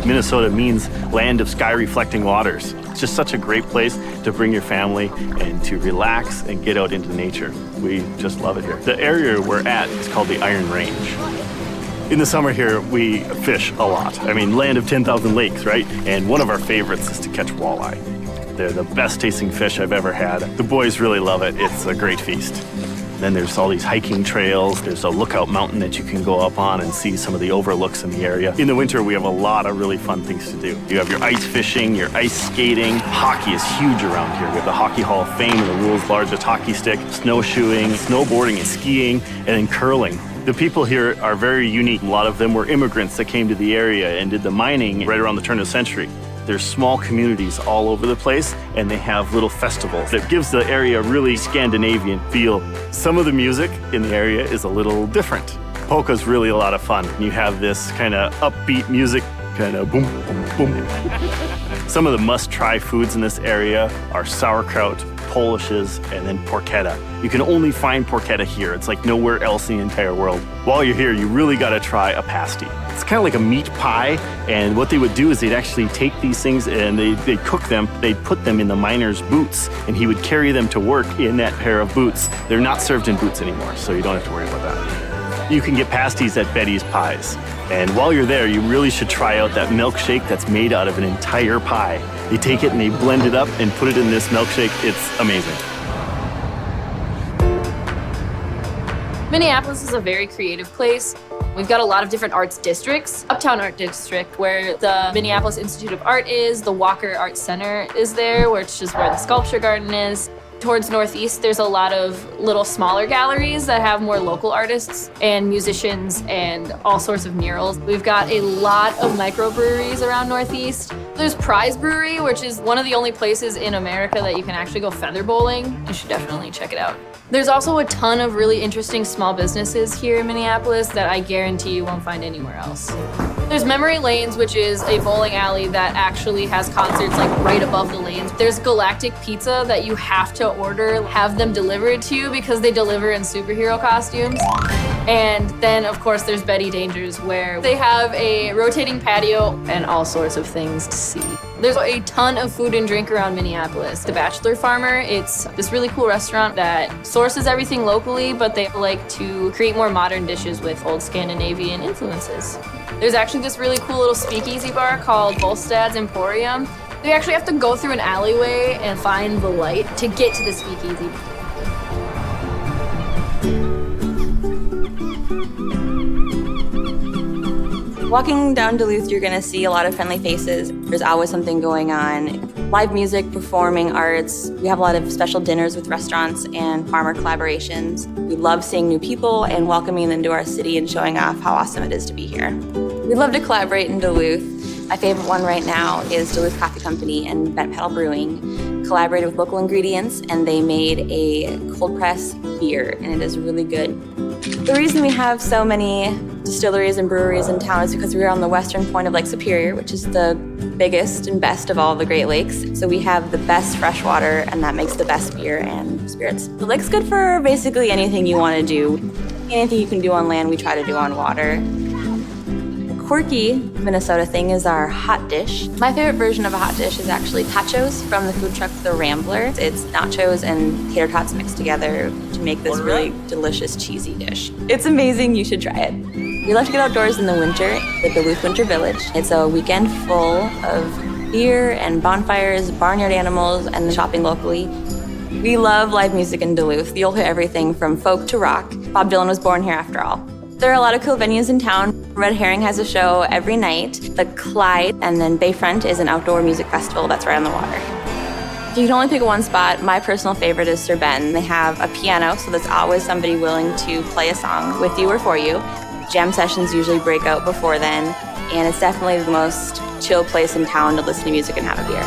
Minnesota means land of sky-reflecting waters. It's just such a great place to bring your family and to relax and get out into nature. We just love it here. The area we're at is called the Iron Range. In the summer here, we fish a lot. I mean, land of 10,000 lakes, right? And one of our favorites is to catch walleye. They're the best tasting fish I've ever had. The boys really love it. It's a great feast. Then there's all these hiking trails. There's a lookout mountain that you can go up on and see some of the overlooks in the area. In the winter, we have a lot of really fun things to do. You have your ice fishing, your ice skating. Hockey is huge around here. We have the Hockey Hall of Fame and the world's largest hockey stick, snowshoeing, snowboarding and skiing, and then curling. The people here are very unique. A lot of them were immigrants that came to the area and did the mining right around the turn of the century. There's small communities all over the place, and they have little festivals that gives the area a really Scandinavian feel. Some of the music in the area is a little different. Polka's really a lot of fun. You have this kind of upbeat music, kind of boom, boom, boom. Some of the must-try foods in this area are sauerkraut, Polishes, and then porchetta. You can only find porchetta here. It's like nowhere else in the entire world. While you're here, you really gotta try a pasty. It's kind of like a meat pie, and what they would do is they'd actually take these things and they'd cook them, they'd put them in the miner's boots, and he would carry them to work in that pair of boots. They're not served in boots anymore, so you don't have to worry about that. You can get pasties at Betty's Pies. And while you're there, you really should try out that milkshake that's made out of an entire pie. They take it and they blend it up and put it in this milkshake. It's amazing. Minneapolis is a very creative place. We've got a lot of different arts districts. Uptown Art District, where the Minneapolis Institute of Art is, the Walker Art Center is there, which is where the Sculpture Garden is. Towards Northeast, there's a lot of little smaller galleries that have more local artists and musicians and all sorts of murals. We've got a lot of microbreweries around Northeast. There's Prize Brewery, which is one of the only places in America that you can actually go feather bowling. You should definitely check it out. There's also a ton of really interesting small businesses here in Minneapolis that I guarantee you won't find anywhere else. There's Memory Lanes, which is a bowling alley that actually has concerts like right above the lanes. There's Galactic Pizza that you have to order, have them delivered to you because they deliver in superhero costumes. And then, of course, there's Betty Dangers, where they have a rotating patio and all sorts of things to see. There's a ton of food and drink around Minneapolis. The Bachelor Farmer, it's this really cool restaurant that sources everything locally, but they like to create more modern dishes with old Scandinavian influences. There's actually this really cool little speakeasy bar called Volstad's Emporium. You actually have to go through an alleyway and find the light to get to the speakeasy. Walking down Duluth, you're gonna see a lot of friendly faces. There's always something going on. Live music, performing arts. We have a lot of special dinners with restaurants and farmer collaborations. We love seeing new people and welcoming them to our city and showing off how awesome it is to be here. We love to collaborate in Duluth. My favorite one right now is Duluth Coffee Company and Bent Pedal Brewing. Collaborated with local ingredients, and they made a cold press beer, and it is really good. The reason we have so many distilleries and breweries in town is because we're on the western point of Lake Superior, which is the biggest and best of all the Great Lakes. So we have the best fresh water, and that makes the best beer and spirits. The lake's good for basically anything you want to do. Anything you can do on land, we try to do on water. Quirky Minnesota thing is our hot dish. My favorite version of a hot dish is actually tachos from the food truck The Rambler. It's nachos and tater tots mixed together to make this really delicious cheesy dish. It's amazing, you should try it. We love to get outdoors in the winter at the Duluth Winter Village. It's a weekend full of beer and bonfires, barnyard animals, and shopping locally. We love live music in Duluth. You'll hear everything from folk to rock. Bob Dylan was born here after all. There are a lot of cool venues in town. Red Herring has a show every night. The Clyde, and then Bayfront is an outdoor music festival that's right on the water. If you can only pick one spot, my personal favorite is Sir Ben. They have a piano, so there's always somebody willing to play a song with you or for you. Jam sessions usually break out before then, and it's definitely the most chill place in town to listen to music and have a beer.